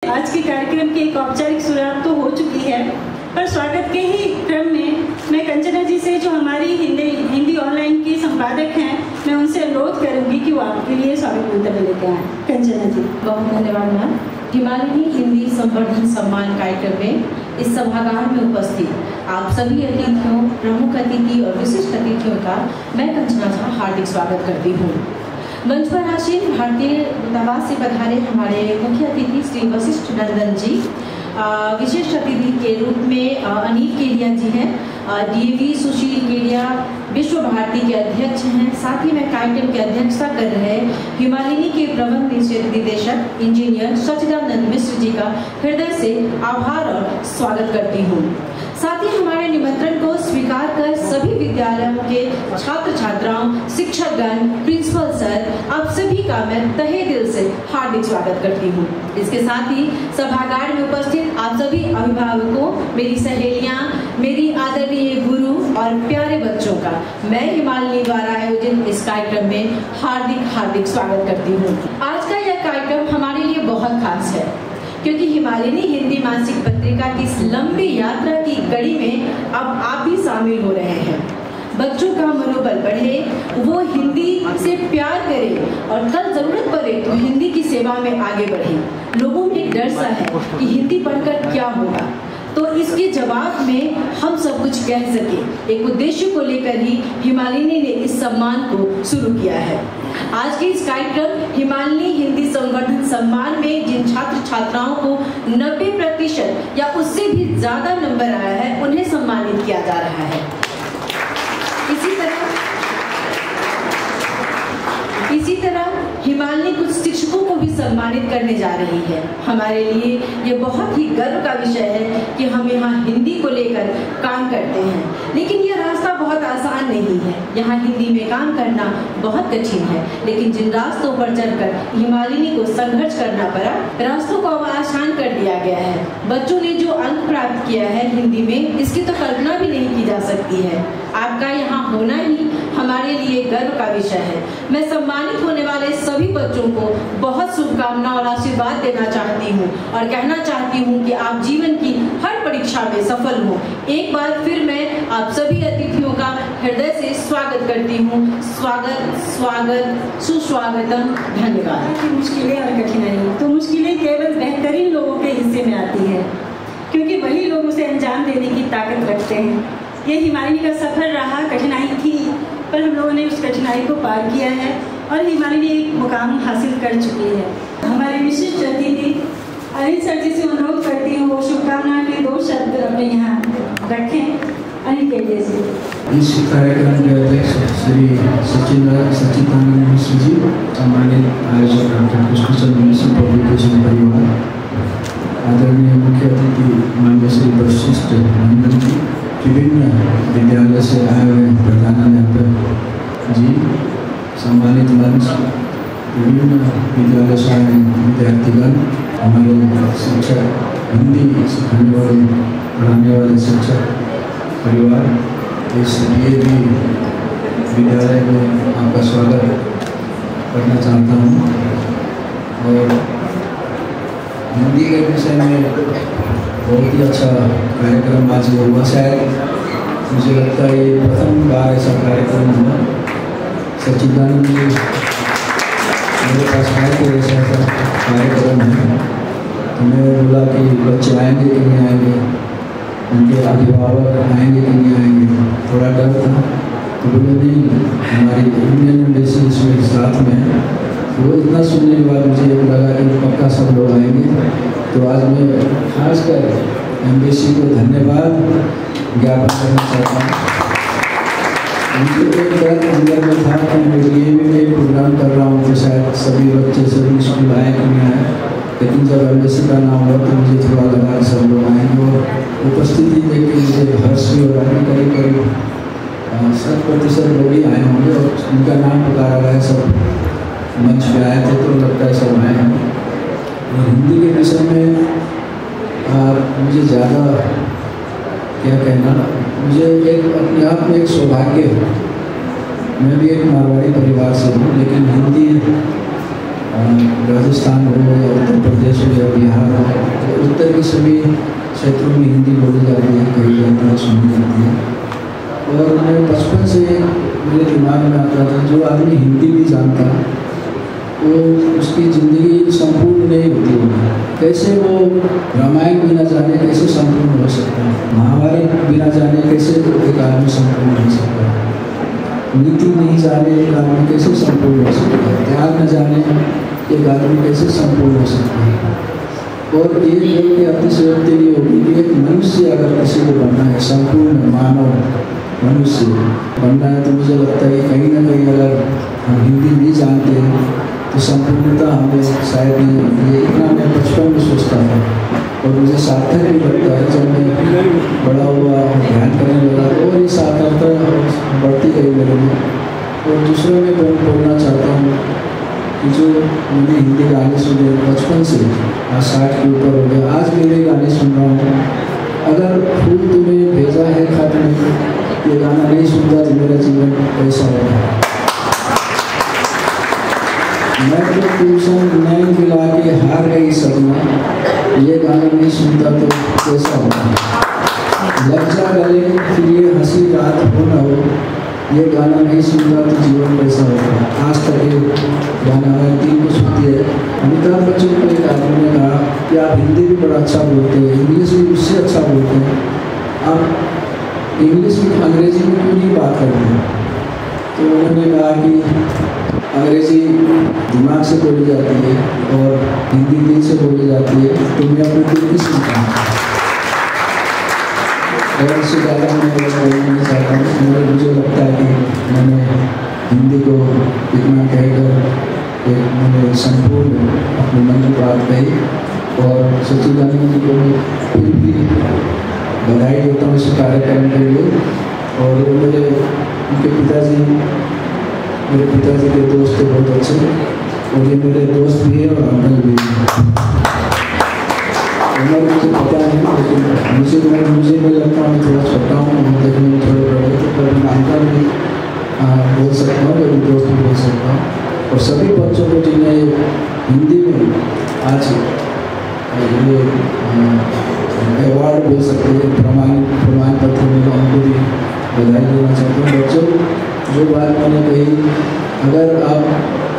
आज के कार्यक्रम की एक औपचारिक शुरुआत तो हो चुकी है, पर स्वागत के ही क्रम में मैं कंचना जी से, जो हमारी हिंदी ऑनलाइन की संपादक हैं, मैं उनसे अनुरोध करूंगी कि वो आपके लिए स्वागत मंतव्य लेकर आएँ। कंचना जी। बहुत धन्यवाद मैम। हिमालयनी हिंदी संवर्धन सम्मान कार्यक्रम में इस सभागार में उपस्थित आप सभी अतिथियों, प्रमुख अतिथि और विशिष्ट अतिथियों का मैं कंचना झा हार्दिक स्वागत करती हूँ। मंच पर आसीन भारतीय दूतावास से पधारे हमारे मुख्य अतिथि श्री वशिष्ठ नंदन जी, विशिष्ट अतिथि के रूप में अनिल केडिया जी हैं, डीएवी सुशील केडिया विश्व भारती के अध्यक्ष हैं। साथ ही मैं कार्यक्रम की अध्यक्षता कर रहे हिमालयनी के प्रबंध निदेशक इंजीनियर सच्चिदानंद मिश्र जी का हृदय से आभार और स्वागत करती हूँ। साथ ही हमारे निमंत्रण को स्वीकार कर सभी विद्यालयों के छात्र छात्राओं, शिक्षकगण, प्रिंसिपल सर, आप सभी का मैं तहे दिल से हार्दिक स्वागत करती हूँ। इसके साथ ही सभागार में उपस्थित आप सभी अभिभावकों, मेरी सहेलियाँ, मेरी आदरणीय गुरु और प्यारे बच्चों का मैं हिमालयनी द्वारा आयोजित इस कार्यक्रम में हार्दिक स्वागत करती हूँ। आज का यह कार्यक्रम हमारे लिए बहुत खास है, क्योंकि हिमालयनी हिंदी मासिक पत्रिका की इस लंबी यात्रा की कड़ी में अब आप भी शामिल हो रहे हैं। बच्चों का मनोबल बढ़े, वो हिंदी से प्यार करें और कल जरूरत पड़े तो हिंदी की सेवा में आगे बढ़े। लोगों में एक डर सा है कि हिंदी पढ़कर क्या होगा, तो इसके जवाब में हम सब कुछ कह सके, एक उद्देश्य को लेकर ही हिमालयनी ने इस सम्मान को शुरू किया है। आज के इस कार्यक्रम हिमालयनी हिंदी संवर्धन सम्मान में जिन छात्र छात्राओं को 90% या उससे भी ज्यादा नंबर आया है, उन्हें सम्मानित किया जा रहा है। इसी तरह हिमालयनी कुछ शिक्षकों को भी सम्मानित करने जा रही है। हमारे लिए ये बहुत ही गर्व का विषय है कि हम यहाँ हिंदी को लेकर काम करते हैं, लेकिन ये रास्ता बहुत आसान नहीं है। यहाँ हिंदी में काम करना बहुत कठिन है, लेकिन जिन रास्तों पर चलकर हिमालयनी को संघर्ष करना पड़ा, रास्तों को अब आसान कर दिया गया है। बच्चों ने जो अंक प्राप्त किया है हिंदी में, इसकी तो कल्पना भी नहीं की जा सकती है। आपका यहाँ होना ही हमारे लिए गर्व का विषय है। मैं सम्मानित होने वाले सभी बच्चों को बहुत शुभकामना और आशीर्वाद देना चाहती हूँ और कहना चाहती हूँ कि आप जीवन की हर परीक्षा में सफल हो। एक बार फिर मैं आप सभी अतिथियों का हृदय से स्वागत करती हूँ। स्वागत सुस्वागतम, धन्यवाद। मुश्किलें और कठिनाई तो मुश्किलें केवल बेहतरीन लोगों के हिस्से में आती है, क्योंकि वही लोग उसे अंजाम देने की ताकत रखते हैं। ये हिमालयनी का सफर रहा, कठिनाई थी, पर हम लोगों ने उस कठिनाई को पार किया है और हिमालयनी एक मुकाम हासिल कर चुकी है। हमारे विशिष्ट अतिथि अनिल सर जी से अनुरोध करती हूँ वो शुभकामना के 2 शब्द अपने यहाँ रखें। अनिल के लिए इस कार्यक्रम के अध्यक्ष श्री सच्चिदानंद मिश्र जी, सम्मानित आयोजक डॉक्टर कृष्णचंद्र मिश्र पब्लिकेशन परिवार, आदरणीय मुख्य अतिथि माननीय श्री वशिष्ठ नंदन जी, विभिन्न विद्यालय से आए हुए प्रधानाध्यापक जी, सम्मानित मंच, विभिन्न विद्यालय से आए विद्यार्थीगण, हमारे शिक्षक, हिंदी सिखाने वाले पढ़ाने वाले शिक्षक परिवार, इस डीएवी विद्यालय में आपका स्वागत करना चाहता हूँ। और हिंदी के विषय में बहुत ही अच्छा कार्यक्रम आज हुआ। शायद मुझे लगता है ये प्रथम बार ऐसा कार्यक्रम हुआ। सच्चिदानंद जी मेरे पास आए थे, ऐसा कार्यक्रम है, तो मैं बोला कि बच्चे आएंगे कि नहीं आएंगे, उनके अभिभावक आएंगे कि नहीं आएंगे, थोड़ा डर था। तो बोले नहीं, हमारी इंडियन एम्बेसी इसमें साथ में है। वो इतना सुनने के बाद मुझे लगा कि पक्का सब लोग आएंगे। तो आज मैं खासकर एम्बेसी को धन्यवाद ज्ञापन करना चाहता हूँ। उनको एक डर अंदर में था कि मैं एक प्रोग्राम कर रहा हूँ तो शायद सभी बच्चे सभी स्कूल आए कि नहीं आए, लेकिन जब एम्बेसी का नाम हुआ तो मुझे थोड़ा लगा सब लोग आएंगे। और उपस्थिति देख के मुझे हर्ष भी हो रहा है, करीब 100% लोग ही आए होंगे और उनका नाम पुकारा गया, सब मंच पे आए थे, तो लगता है सब आए हैं। और हिंदी के विषय में मुझे ज़्यादा क्या कहना, मुझे एक अपने आप में एक सौभाग्य है। मैं भी एक मारवाड़ी परिवार से हूँ, लेकिन हिंदी राजस्थान हो या उत्तर प्रदेश हो या बिहार हो, के सभी क्षेत्रों में हिंदी बोली जाती है, कही जाती है, सुनी जाती है। और मैं बचपन से मेरे दिमाग में आता था, जो आदमी हिंदी भी जानता वो उसकी ज़िंदगी संपूर्ण नहीं होती होगी। कैसे वो रामायण बिना जाने कैसे संपूर्ण हो सकता है, महाभारत बिना जाने कैसे एक आदमी संपूर्ण हो सकता है, नीति नहीं जाने एक आदमी कैसे संपूर्ण हो सकता है, त्याग न जाने एक आदमी कैसे संपूर्ण हो सकता है। और ये कि अतिशयोक्ति ये होगी कि एक मनुष्य अगर किसी को बनना है, संपूर्ण मानव मनुष्य बनना है, तो मुझे लगता है कि कहीं ना कहीं अगर हम हिंदी नहीं जानते हैं तो संपूर्णता हमें शायद नहीं होती है। इतना मैं बचपन में सोचता था और मुझे सार्थक भी लगता है। जब मैं बड़ा हुआ ध्यान करने लगा तो और ये सार्थकता बढ़ती गई मेरे में। और दूसरा मैं बोलना चाहता हूँ कि जो मैंने हिंदी गाने सुने बचपन से, आज 60 के ऊपर हो गया, आज भी मैं गाने सुन रहा हूँ। अगर फूल तुम्हें भेजा है खत में, ये गाना नहीं सुनता तो मेरा जीवन कैसा होगा। मैं तो ट्यूशन नैन मिला के हार गई सपना, ये गाना नहीं सुनता तो कैसा होगा। लग जा गले फिर ये हंसी रात हो न हो, ये गाना नहीं सुनता तो जीवन कैसा होगा। आज तक ये गाना मैं 3 को सुनती है। अमिताभ बच्चन को एक आदमी ने कहा कि आप हिंदी भी बड़ा अच्छा बोलते हैं, इंग्लिश भी उससे अच्छा बोलते हैं, आप इंग्लिश में अंग्रेजी में क्यों नहीं बात करते हैं। तो उन्होंने कहा कि अंग्रेजी दिमाग से बोली जाती है और हिंदी दिल से बोली जाती है, तो मैं अपने दिल की सुनता हूँ। और इससे ज़्यादा मैं बोलना चाहता हूँ। मुझे लगता है कि मैंने हिंदी को इतना कहकर एक मैंने संपूर्ण अपने मन की बात कही। और सच्चिदानंद जी को मैं फिर भी बधाई देता हूँ इस कार्यक्रम के लिए। और वो उनके मेरे पिताजी के दोस्त थे बहुत अच्छे, और ये मेरे दोस्त भी हैं और अंकल भी हैं। उम्र मुझे पता नहीं, लेकिन मुझे मैं लगता हूँ थोड़ा छोटा हूँ, देखने में थोड़े बड़े थे, पर मैं अंकल भी बोल सकता हूँ, मेरे दोस्त भी बोल सकता हूँ। और सभी बच्चों को जिन्हें हिंदी में आज ये अवार्ड बोल सकते हैं, प्रमाण पत्र मिला, उनको भी बधाई देना चाहता हूँ। बच्चों, जो बात मैंने कही, अगर आप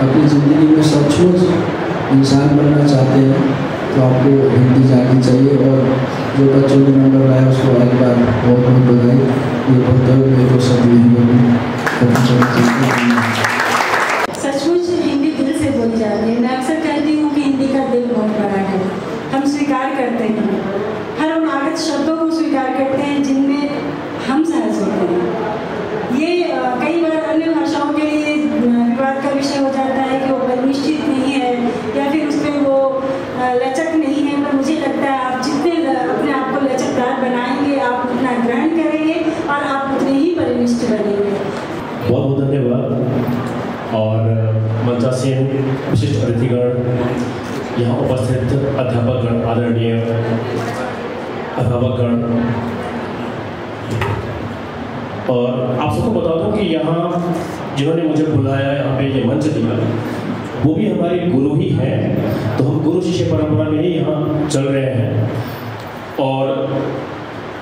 अपनी ज़िंदगी में सचमुच इंसान बनना चाहते हैं तो आपको हिंदी जाननी चाहिए। और जो बच्चों ने नंबर लाया उसको एक बार बहुत बहुत बधाई। ये बोलते हुए मेरे को सब सचमुच हिंदी दिल से बोली जाती है। मैं अक्सर कहती हूँ कि हिंदी का दिल बहुत बड़ा है। हम स्वीकार करते हैं, हर उन आगत शब्दों को स्वीकार करते हैं जिनमें हम सहज होते हैं। ये कई बार अन्य भाषाओं के लिए विवाद का विषय हो जाता है कि वो परिनिष्ठित नहीं है या फिर उसमें वो लचक नहीं है। पर मुझे लगता है आप जितने अपने आप को लचकदार बनाएंगे, आप उतना ग्रहण करेंगे और आप उतने ही परिनिष्ठ बनेंगे। बहुत बहुत धन्यवाद। और मंचासीन विशिष्ट अतिथिगण, यहाँ उपस्थित अध्यापकगण, आदरणीय अध्यापकगण, और आप सबको बता दूं कि यहाँ जिन्होंने मुझे बुलाया, यहाँ पे ये मंच दिया, वो भी हमारे गुरु ही हैं। तो हम गुरु शिष्य परंपरा में ही यहाँ चल रहे हैं। और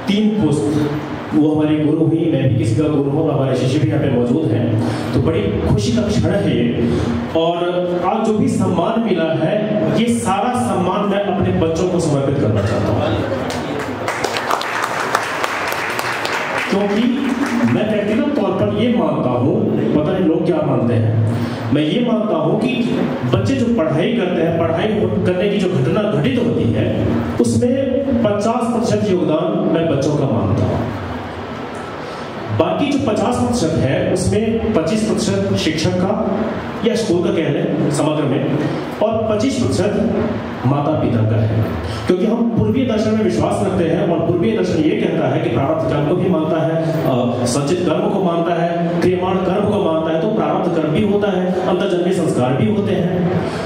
3 पुस्त वो हमारे गुरु हुई, मैं भी किसी का गुरु हूँ, हमारे शिष्य भी यहाँ पे मौजूद हैं। तो बड़ी खुशी का क्षण है ये। और आज जो भी सम्मान मिला है, ये सारा सम्मान मैं अपने बच्चों को समर्पित करना चाहता हूँ। क्योंकि मैं व्यक्तिगत तौर पर ये मानता हूँ, पता नहीं लोग क्या मानते हैं, मैं ये मानता हूँ कि बच्चे जो पढ़ाई करते हैं, पढ़ाई करने की जो घटना घटित होती है, उसमें 50% योगदान मैं बच्चों का मानता हूँ। बाकी जो 50% है उसमें 25% शिक्षक का या स्कूल का कह लें समग्र में, और 25% माता पिता का है। क्योंकि हम पूर्वीय दर्शन में विश्वास रखते हैं और पूर्वीय दर्शन ये कहता है कि प्रारब्ध कर्म को भी मानता है, संचित कर्म को मानता है, क्रियमाण कर्म को मानता है, तो प्रारब्ध कर्म भी होता है, अंतर्जन्मी संस्कार भी होते हैं।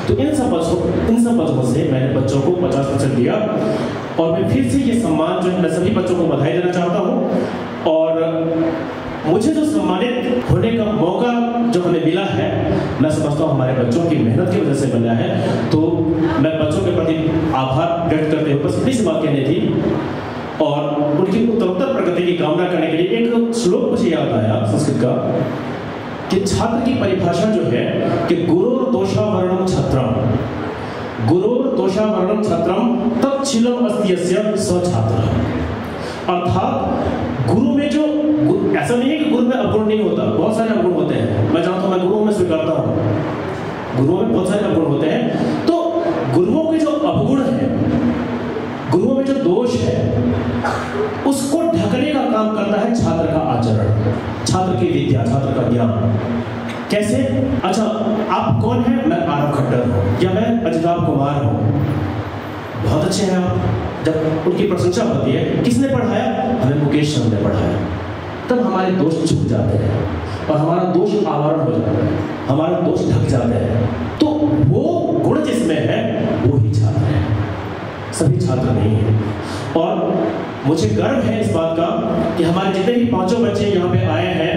तो इन सब वजहों से मैंने बच्चों को 50% दिया। और मैं फिर से ये सम्मान जो मैं सभी बच्चों को बधाई देना चाहता हूँ। और मुझे जो सम्मानित होने का मौका जो हमें मिला है, मैं समझता हूँ हमारे बच्चों की मेहनत की वजह से मिला है। तो मैं बच्चों के प्रति आभार व्यक्त करते हुए बस इतनी सी बात कहनी थी और उनकी उत्तरोत्तर प्रगति की कामना करने के लिए एक श्लोक मुझे याद आया संस्कृत का कि छात्र की परिभाषा जो है कि गुरोर दोषावरणम छत्रम, गुरोर दोषावरणम छत्रम तत्शीलम अस्ति यस्य स छात्र। अर्थात गुरु में जो ऐसा नहीं है कि गुरु में अवगुण नहीं होता, बहुत सारे अवगुण होते हैं। मैं जानता हूं, मैं गुरुओं में स्वीकारता हूं, गुरुओं में बहुत सारे अवगुण होते हैं। तो गुरुओं के जो अवगुण है, गुरुओं में जो दोष है, उसको ढकने का काम करता है छात्र का आचरण, छात्र की विद्या, छात्र का ज्ञान। कैसे? अच्छा, आप कौन है? मैं आरव खट्टर हूं या मैं अजिताभ कुमार हूं। बहुत अच्छे हैं आप। जब उनकी प्रशंसा होती है, किसने पढ़ाया? हमें मुकेश चंद ने पढ़ाया। तब हमारे दोष छुप जाते हैं और हमारा दोष आवरण हो जाता है, हमारा दोष ढक जाते हैं। तो वो गुण जिसमें है वो ही छात्र है, सभी छात्र नहीं है। और मुझे गर्व है इस बात का कि हमारे जितने भी 5 बच्चे यहाँ पे आए हैं,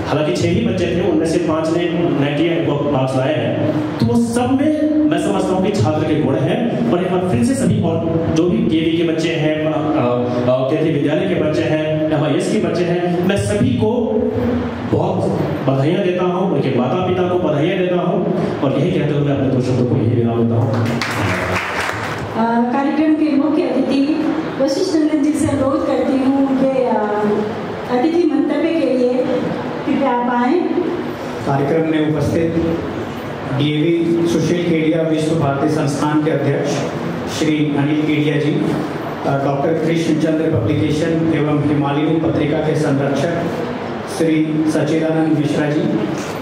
हालांकि 6 ही बच्चे थे, उनमें से 5 ने 90 मार्क्स लाए हैं, तो वो सब में मैं समझता हूँ कि छात्र के गुण हैं। और एक बार फिर से सभी और जो भी केवी के बच्चे हैं, केंद्रीय विद्यालय के बच्चे हैं, MIS के बच्चे हैं, मैं सभी को बहुत बधाइयाँ देता हूँ, उनके माता पिता को बधाइयाँ देता हूँ और यही कहते हुए मैं अपने 2 शब्दों को यही विराम देता हूँ। कार्यक्रम के मुख्य अतिथि वशिष्ठ नंदन जी से अनुरोध करती हूँ कि अतिथि मंतव्य के लिए कृपया आप आएं। कार्यक्रम में उपस्थित DAV सुशील केडिया विश्व भारती संस्थान के अध्यक्ष श्री अनिल केडिया जी, डॉक्टर कृष्णचंद्र पब्लिकेशन एवं हिमालयनी पत्रिका के संरक्षक श्री सच्चिदानंद मिश्रा जी,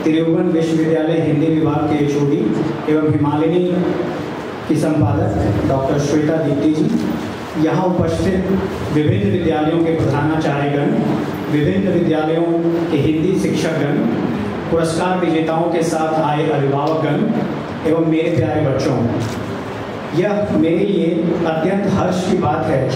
तिरुवन विश्वविद्यालय हिंदी विभाग के HOD एवं हिमालयनी की संपादक डॉक्टर श्वेता दीप्ति जी, यहाँ उपस्थित विभिन्न विद्यालयों के प्रधानाचार्यगण, विभिन्न विद्यालयों के हिंदी शिक्षकगण, पुरस्कार विजेताओं के साथ आए अभिभावकगण एवं मेरे प्यारे बच्चों, यह मेरे लिए अत्यंत हर्ष की बात है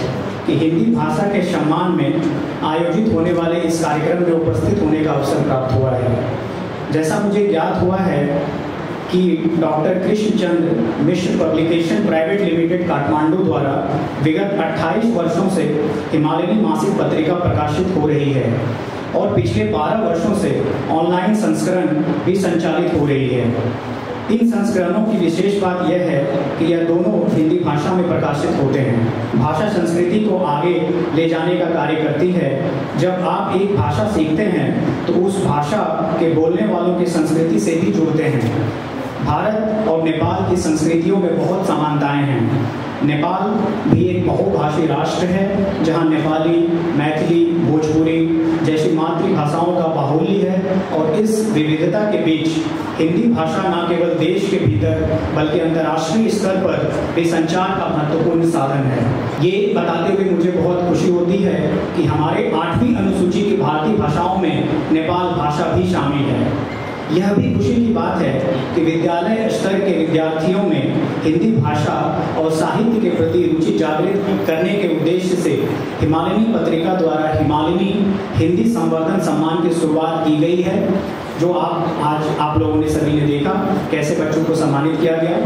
कि हिंदी भाषा के सम्मान में आयोजित होने वाले इस कार्यक्रम में उपस्थित होने का अवसर प्राप्त हुआ है। जैसा मुझे ज्ञात हुआ है कि डॉक्टर कृष्णचंद्र मिश्र पब्लिकेशन प्राइवेट लिमिटेड काठमांडू द्वारा विगत 28 वर्षों से हिमालयनी मासिक पत्रिका प्रकाशित हो रही है और पिछले 12 वर्षों से ऑनलाइन संस्करण भी संचालित हो रही है। इन संस्करणों की विशेष बात यह है कि यह दोनों हिंदी भाषा में प्रकाशित होते हैं। भाषा संस्कृति को आगे ले जाने का कार्य करती है। जब आप एक भाषा सीखते हैं तो उस भाषा के बोलने वालों की संस्कृति से भी जुड़ते हैं। भारत और नेपाल की संस्कृतियों में बहुत समानताएं हैं। नेपाल भी एक बहुभाषी राष्ट्र है जहां नेपाली, मैथिली, भोजपुरी जैसी मातृभाषाओं का बाहुल्य है और इस विविधता के बीच हिंदी भाषा न केवल देश के भीतर बल्कि अंतर्राष्ट्रीय स्तर पर भी संचार का महत्वपूर्ण साधन है। ये बताते हुए मुझे बहुत खुशी होती है कि हमारे 8वीं अनुसूची की भारतीय भाषाओं में नेपाल भाषा भी शामिल है। यह भी खुशी की बात है कि विद्यालय स्तर के विद्यार्थियों में हिंदी भाषा और साहित्य के प्रति रुचि जागृत करने के उद्देश्य से हिमालयनी पत्रिका द्वारा हिमालयनी हिंदी संवर्धन सम्मान की शुरुआत की गई है, जो आज आप लोगों ने सभी ने देखा कैसे बच्चों को सम्मानित किया गया।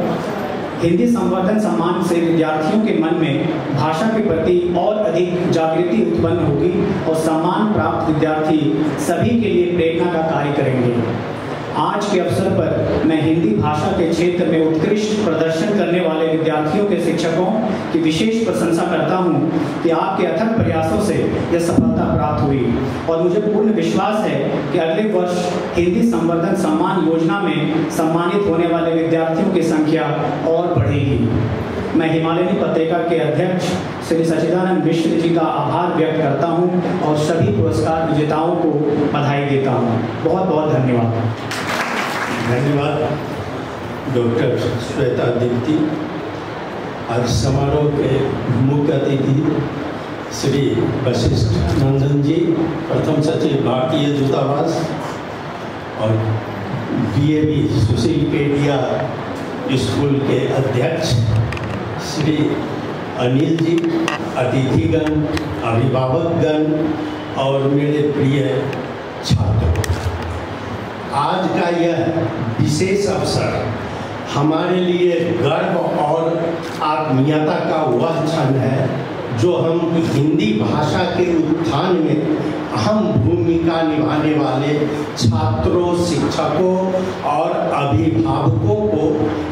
हिंदी संवर्धन सम्मान से विद्यार्थियों के मन में भाषा के प्रति और अधिक जागृति उत्पन्न होगी और सम्मान प्राप्त विद्यार्थी सभी के लिए प्रेरणा का कार्य करेंगे। आज के अवसर पर मैं हिंदी भाषा के क्षेत्र में उत्कृष्ट प्रदर्शन करने वाले विद्यार्थियों के शिक्षकों की विशेष प्रशंसा करता हूं कि आपके अथक प्रयासों से यह सफलता प्राप्त हुई और मुझे पूर्ण विश्वास है कि अगले वर्ष हिंदी संवर्धन सम्मान योजना में सम्मानित होने वाले विद्यार्थियों की संख्या और बढ़ेगी। मैं हिमालयनी पत्रिका के अध्यक्ष श्री सच्चिदानंद मिश्र जी का आभार व्यक्त करता हूं और सभी पुरस्कार विजेताओं को बधाई देता हूं। बहुत बहुत धन्यवाद। धन्यवाद डॉक्टर श्वेता दीप्ति। आज समारोह के मुख्य अतिथि श्री वशिष्ठ नंदन जी, प्रथम सचिव भारतीय दूतावास, और DAV सुशील केडिया स्कूल के अध्यक्ष श्री अनिल जी, अतिथिगण, अभिभावकगण और मेरे प्रिय छात्रों, आज का यह विशेष अवसर हमारे लिए गर्व और आत्मीयता का वह क्षण है जो हम हिंदी भाषा के उत्थान में अहम भूमिका निभाने वाले छात्रों, शिक्षकों और अभिभावकों को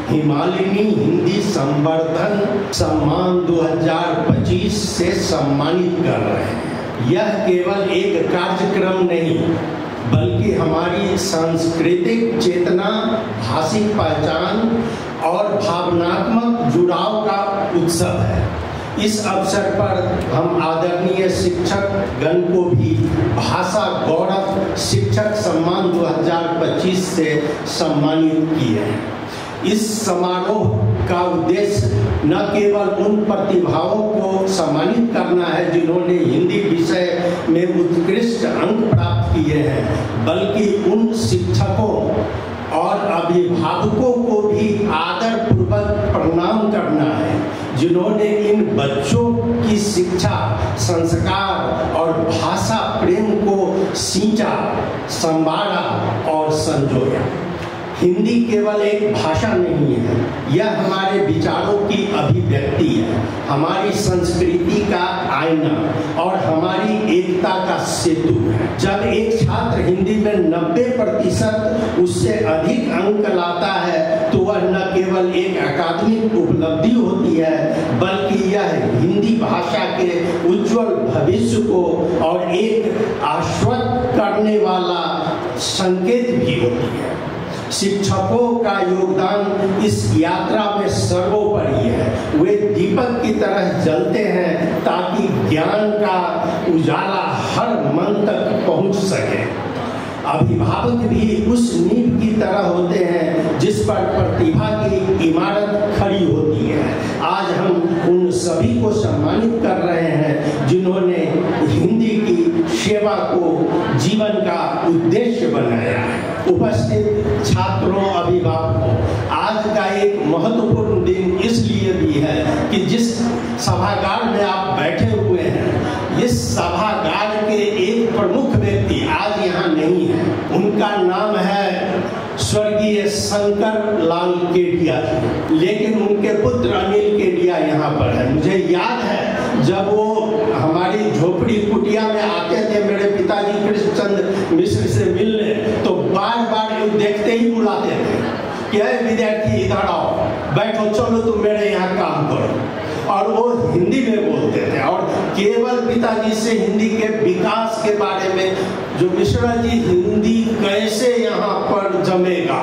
हिमालयनी हिंदी संवर्धन सम्मान 2025 से सम्मानित कर रहे हैं। यह केवल एक कार्यक्रम नहीं बल्कि हमारी सांस्कृतिक चेतना, भाषिक पहचान और भावनात्मक जुड़ाव का उत्सव है। इस अवसर पर हम आदरणीय शिक्षक गण को भी भाषा गौरव शिक्षक सम्मान 2025 से सम्मानित किए हैं। इस समारोह का उद्देश्य न केवल उन प्रतिभाओं को सम्मानित करना है जिन्होंने हिंदी विषय में उत्कृष्ट अंक प्राप्त किए हैं, बल्कि उन शिक्षकों और अभिभावकों को भी आदरपूर्वक प्रणाम करना है जिन्होंने इन बच्चों की शिक्षा, संस्कार और भाषा प्रेम को सींचा, संवारा और संजोया। हिंदी केवल एक भाषा नहीं है, यह हमारे विचारों की अभिव्यक्ति है, हमारी संस्कृति का आईना और हमारी एकता का सेतु है। जब एक छात्र हिंदी में 90% उससे अधिक अंक लाता है तो वह न केवल एक अकादमिक उपलब्धि होती है बल्कि यह हिंदी भाषा के उज्जवल भविष्य को और एक आश्वस्त करने वाला संकेत भी होती है। शिक्षकों का योगदान इस यात्रा में सर्वोपरि है। वे दीपक की तरह जलते हैं ताकि ज्ञान का उजाला हर मन तक पहुंच सके। अभिभावक भी उस नींव की तरह होते हैं जिस पर प्रतिभा की इमारत खड़ी होती है। आज हम उन सभी को सम्मानित कर रहे हैं जिन्होंने हिंदी की सेवा को जीवन का उद्देश्य बनाया है। उपस्थित छात्रों, अभिभावकों, आज का एक महत्वपूर्ण दिन इसलिए भी है कि जिस सभागार में आप बैठे हुए हैं, इस सभागार के एक प्रमुख व्यक्ति आज यहाँ नहीं है। उनका नाम है स्वर्गीय शंकर लाल केडिया, लेकिन उनके पुत्र अनिल केडिया यहाँ पर है। मुझे याद है जब वो हमारी झोपड़ी कुटिया में आते थे मेरे पिताजी कृष्णचंद्र मिश्र से मिलने, तो बार बार ये देखते ही बुलाते थे कि विद्यार्थी इधर आओ, बैठो, चलो तुम मेरे यहाँ काम करो। और वो हिंदी में बोलते थे और केवल पिताजी से हिंदी के विकास के बारे में, जो मिश्रा जी हिंदी कैसे यहाँ पर जमेगा,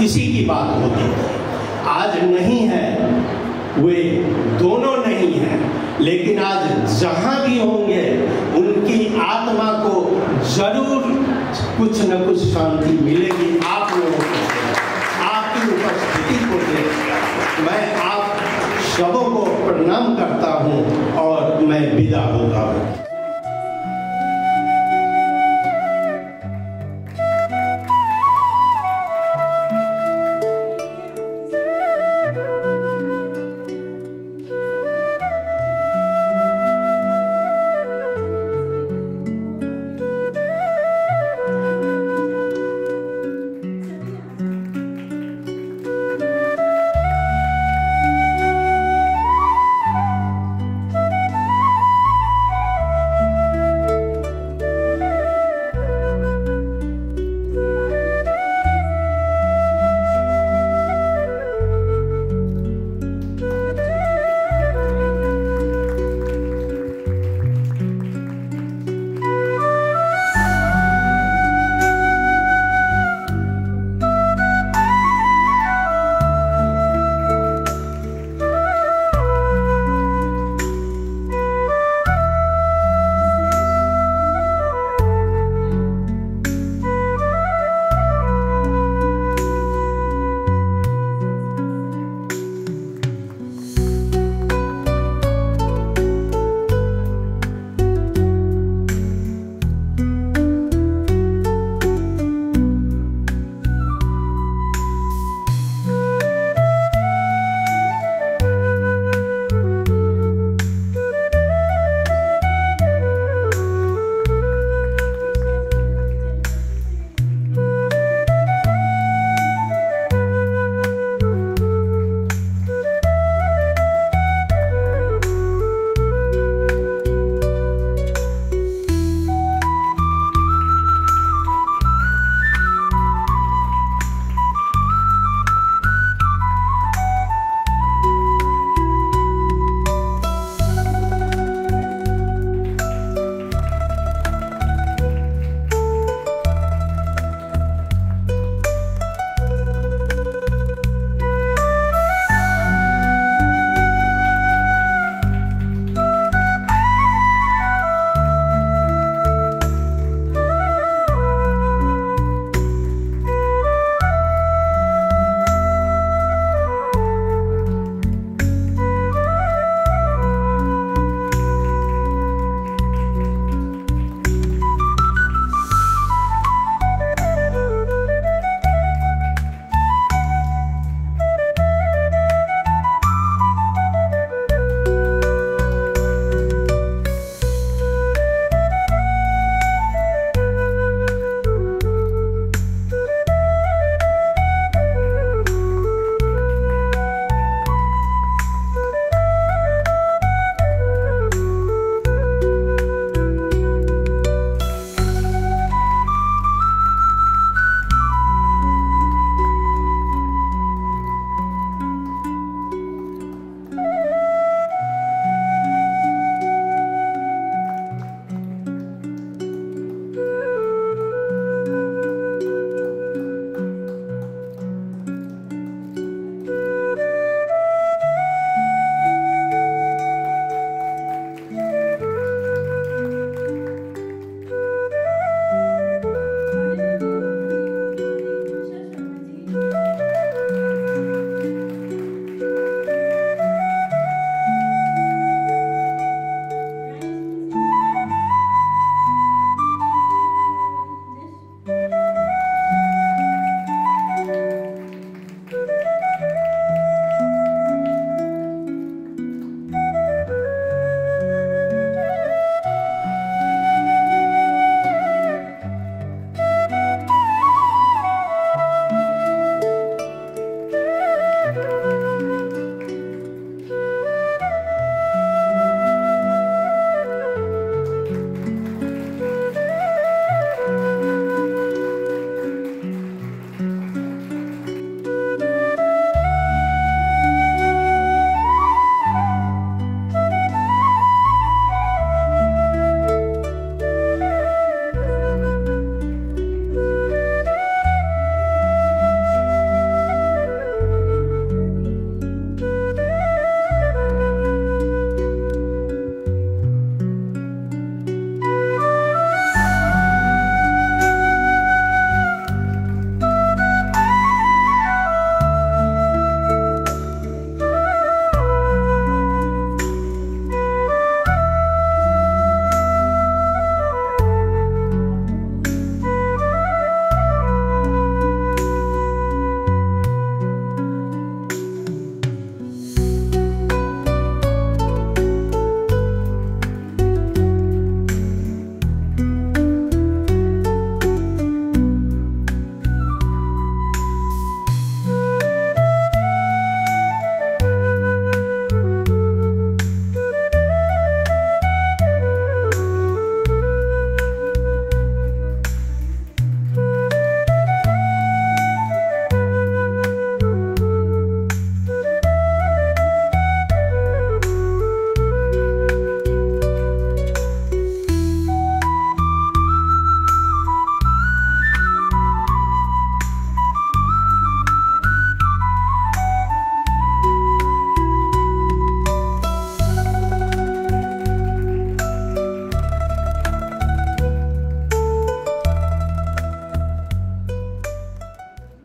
इसी की बात होती थी। आज नहीं है, वे दोनों नहीं हैं, लेकिन आज जहाँ भी होंगे उनकी आत्मा को जरूर कुछ न कुछ शांति मिलेगी। आप लोगों को, आपकी उपस्थिति को देखकर मैं आप सबों को प्रणाम करता हूँ और मैं विदा होता हूँ।